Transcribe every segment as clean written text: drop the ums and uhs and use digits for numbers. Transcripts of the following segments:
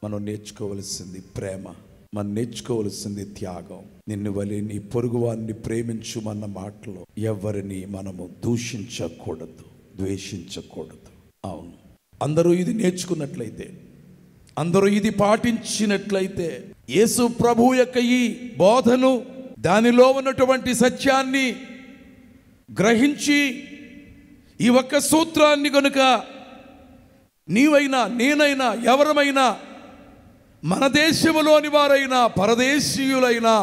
మనం నేర్చుకోవలసింది ప్రేమ, మనం నేర్చుకోవలసింది త్యాగం. నిన్ను వలె నీ పొరుగువాన్ని ప్రేమించుమన్న మాటలో ఎవరిని మనము దూషించకూడదు, ద్వేషించకూడదు. అవును, అందరూ ఇది నేర్చుకున్నట్లయితే, అందరూ ఇది పాటించినట్లయితే, యేసు ప్రభు యొక్క ఈ బోధను, దానిలో ఉన్నటువంటి సత్యాన్ని గ్రహించి ఈ ఒక్క సూత్రాన్ని గనుక నీవైనా నేనైనా ఎవరమైనా మన దేశంలోని వారైనా పరదేశీయులైనా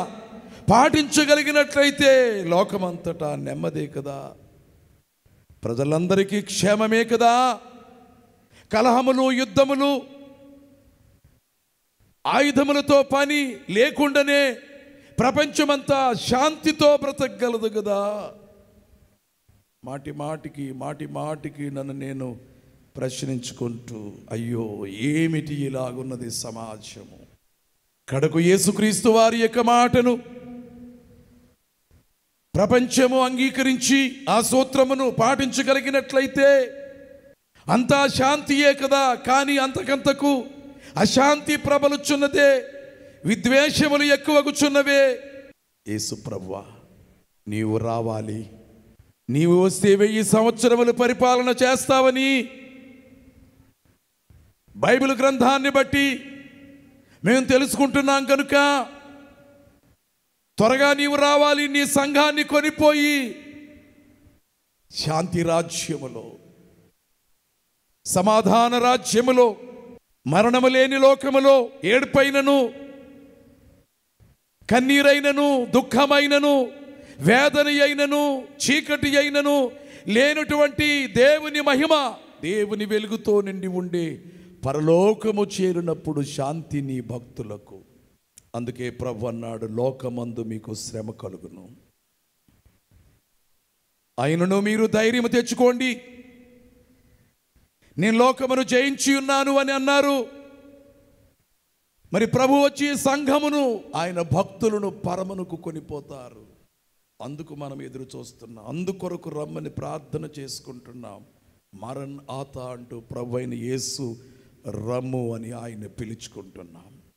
పాటించగలిగినట్లయితే లోకమంతటా నెమ్మదే కదా, ప్రజలందరికీ క్షేమమే కదా. కలహములు, యుద్ధములు, ఆయుధములతో పని లేకుండానే ప్రపంచమంతా శాంతితో బ్రతకగలదు కదా. మాటి మాటికి నన్ను నేను ప్రశ్నించుకుంటూ, అయ్యో ఏమిటి ఇలాగున్నది సమాజము. కడకు యేసుక్రీస్తు వారి యొక్క మాటను ప్రపంచము అంగీకరించి ఆ సూత్రమును పాటించగలిగినట్లయితే అంతా శాంతియే కదా. కానీ అంతకంతకు అశాంతి ప్రబలుచున్నదే, విద్వేషములు ఎక్కువగుచున్నవే. యేసు ప్రభువా, నీవు రావాలి, నీవు వస్తే 1000 సంవత్సరములు పరిపాలన చేస్తావని బైబిల్ గ్రంథాన్ని బట్టి మేము తెలుసుకుంటున్నాం కనుక త్వరగా నీవు రావాలి. నీ సంఘాన్ని కొనిపోయి శాంతి రాజ్యములో, సమాధాన రాజ్యములో, మరణము లేని లోకములో ఏడుపైనను, కన్నీరైనను, దుఃఖమైనను, వేదన అయినను, చీకటి అయినను లేనటువంటి దేవుని మహిమ, దేవుని వెలుగుతో నిండి ఉండే పరలోకము చేరినప్పుడు శాంతి నీ భక్తులకు. అందుకే ప్రభు అన్నాడు, లోకమందు మీకు శ్రమ కలుగును, అయినను మీరు ధైర్యం తెచ్చుకోండి, నేను లోకమును జయించి ఉన్నాను అని అన్నారు. మరి ప్రభు వచ్చి సంఘమును, ఆయన భక్తులను పరమునకు కొనిపోతారు. అందుకు మనం ఎదురు చూస్తున్నాం, అందుకొరకు రమ్మని ప్రార్థన చేసుకుంటున్నాం. మరణ్ ఆత అంటూ ప్రభు అయిన యేసు రమ్ము అని ఆయన పిలుచుకుంటున్నాం.